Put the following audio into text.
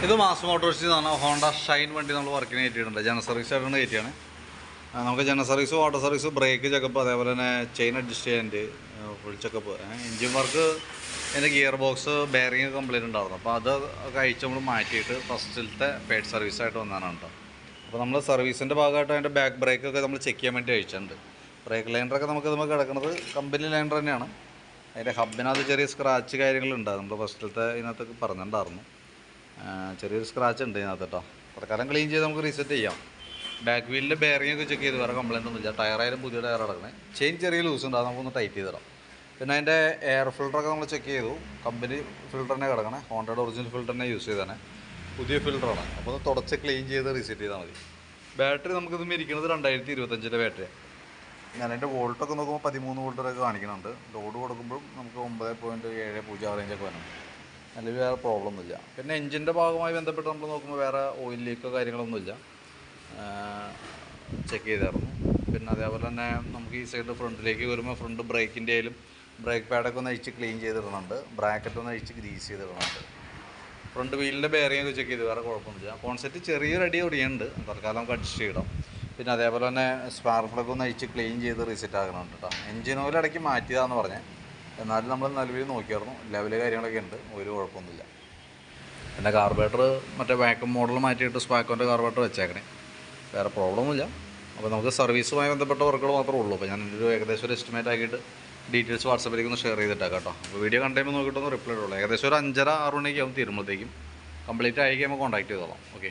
ഇത് മാസ് മോട്ടോഴ്സിൽ നിന്നാണ് ഹോണ്ട ഷൈൻ വണ്ടി നമ്മൾ വർക്കിന് കയറ്റിയിട്ടുണ്ട്. ജനറൽ സർവീസ് ആയിട്ടാണ് കയറ്റിയാണ്. നമുക്ക് general service, water service, brake checkup, അതേപോലെ തന്നെ ചെയിൻ അഡ്ജസ്റ്റ് ചെയ്യാൻ്റെ ഫുൾ ചെക്കപ്പ്, എൻജിൻ വർക്ക്, അതിൻ്റെ ഗിയർ ബോക്സ് ബെയറിങ് കംപ്ലൈൻറ്റ് ഉണ്ടായിരുന്നു. അപ്പോൾ അത് കഴിച്ച് നമ്മൾ മാറ്റിയിട്ട് ഫസ്റ്റിലത്തെ പെയ്ഡ് സർവീസായിട്ട് വന്നതാണ് കേട്ടോ. അപ്പോൾ നമ്മൾ സർവീസിൻ്റെ ഭാഗമായിട്ട് അതിൻ്റെ ബാക്ക് ബ്രേക്കൊക്കെ നമ്മൾ ചെക്ക് ചെയ്യാൻ വേണ്ടി അയച്ചിട്ടുണ്ട്. ബ്രേക്ക് ലൈനറൊക്കെ നമുക്ക് കിടക്കുന്നത് കമ്പനി ലൈനർ തന്നെയാണ്. അതിൻ്റെ ഹബിനകത്ത് ചെറിയ സ്ക്രാച്ച് കാര്യങ്ങളുണ്ട്. നമ്മൾ ഫസ്റ്റിലത്തെ ഇതിനകത്തൊക്കെ പറഞ്ഞിട്ടുണ്ടായിരുന്നു. ചെറിയൊരു സ്ക്രാച്ച് ഉണ്ട് ഇതിനകത്ത് കേട്ടോ. തൽക്കാലം ക്ലീൻ ചെയ്ത് നമുക്ക് റീസെറ്റ് ചെയ്യാം. ബാക്ക് വീലിൻ്റെ ബെയറിംഗ് ഒക്കെ ചെക്ക് ചെയ്ത് വേറെ കംപ്ലൈൻ്റ് ഒന്നുമില്ല. ടയറായാലും പുതിയ ടയർ അടക്കണേ. ചെയിൻ ചെറിയ ലൂസ് ഉണ്ട്, അത് നമുക്കൊന്ന് ടൈറ്റ് ചെയ്തിടാം. പിന്നെ അതിൻ്റെ എയർ ഫിൽറ്ററൊക്കെ നമ്മൾ ചെക്ക് ചെയ്തു. കമ്പനി ഫിൽറ്റർ തന്നെ കിടക്കണേ. ഹോണ്ടയുടെ ഒറിജിനൽ ഫിൽറ്റർ തന്നെ യൂസ് ചെയ്താണ്. പുതിയ ഫിൽറ്ററാണ്. അപ്പോൾ ഒന്ന് തുടച്ച് ക്ലീൻ ചെയ്ത് റീസെറ്റ് ചെയ്താൽ മതി. ബാറ്ററി നമുക്കിത് ഇരിക്കുന്നത് 2025 ബാറ്ററി. ഞാൻ അതിൻ്റെ വോൾട്ടൊക്കെ നോക്കുമ്പോൾ 13 വോൾട്ടൊക്കെ കാണിക്കുന്നുണ്ട്. ലോഡ് കൊടുക്കുമ്പോഴും നമുക്ക് 9.70 റേഞ്ചൊക്കെ വരണം. നിലവിൽ വേറെ പ്രോബ്ലം ഒന്നുമില്ല. പിന്നെ എഞ്ചിൻ്റെ ഭാഗമായി ബന്ധപ്പെട്ട് നമ്മൾ നോക്കുമ്പോൾ വേറെ ഓയിൽ ലീക്കോ കാര്യങ്ങളൊന്നുമില്ല. ചെക്ക് ചെയ്തായിരുന്നു. പിന്നെ അതേപോലെ തന്നെ നമുക്ക് ഈ സൈഡ് ഫ്രണ്ടിലേക്ക് വരുമ്പോൾ ഫ്രണ്ട് ബ്രേക്കിൻ്റെ ആയാലും ബ്രേക്ക് പാഡൊക്കെ ഒന്ന് അഴിച്ച് ക്ലീൻ ചെയ്തിടുന്നുണ്ട്. ബ്രാക്കറ്റ് ഒന്ന് അഴിച്ച് ഗ്രീസ് ചെയ്തിടുന്നുണ്ട്. ഫ്രണ്ട് വീലിൻ്റെ ബെയറിംഗ് ഒക്കെ ചെക്ക് ചെയ്ത് വേറെ കുഴപ്പമൊന്നുമില്ല. കോൺസെപ്റ്റ് ചെറിയൊരു അടി ഓടിയുണ്ട്, തൽക്കാലം നമുക്ക് അഡ്ജസ്റ്റ് ചെയ്യണം. പിന്നെ അതേപോലെ തന്നെ സ്പാർക്ക് പ്ലഗ് ഒന്ന് അഴിച്ച് ക്ലീൻ ചെയ്ത് റീസെറ്റ് ആകുന്നുണ്ട് കേട്ടോ. എഞ്ചിൻ ഓയിൽ ഇടയ്ക്ക് മാറ്റിയതാണെന്ന് പറഞ്ഞത്. എന്നാലും നമ്മൾ നിലവിൽ നോക്കിയായിരുന്നു. ലെവല് കാര്യങ്ങളൊക്കെ ഉണ്ട്, ഒരു കുഴപ്പമൊന്നുമില്ല. പിന്നെ കാർബറേറ്റർ മറ്റേ വാക്യൂം മോഡൽ മാറ്റിയിട്ട് സ്പാക്കോൻ്റെ കാർബറേറ്റർ വെച്ചേക്കണേ. വേറെ പ്രോബ്ലം ഒന്നുമില്ല. അപ്പോൾ നമുക്ക് സർവീസുമായി ബന്ധപ്പെട്ട വർക്കുകൾ മാത്രമേ ഉള്ളൂ. അപ്പോൾ ഞാൻ ഒരു ഏകദേശം ഒരു എസ്റ്റിമേറ്റ് ആക്കിയിട്ട് ഡീറ്റെയിൽസ് വാട്സപ്പിലേക്ക് ഒന്ന് ഷെയർ ചെയ്തിട്ടേക്കാം കേട്ടോ. അപ്പോൾ വീഡിയോ കണ്ടുമ്പോൾ നോക്കിയിട്ടൊന്ന് റിപ്ലൈ ഇടുള്ളൂ. ഏകദേശം ഒരു 5:30-6 മണിയൊക്കെ ആവും തീരുമ്പോഴത്തേക്കും. കംപ്ലീറ്റ് ആയി കഴിയുമ്പോൾ കോൺടാക്ട് ചെയ്തോളാം. ഓക്കെ.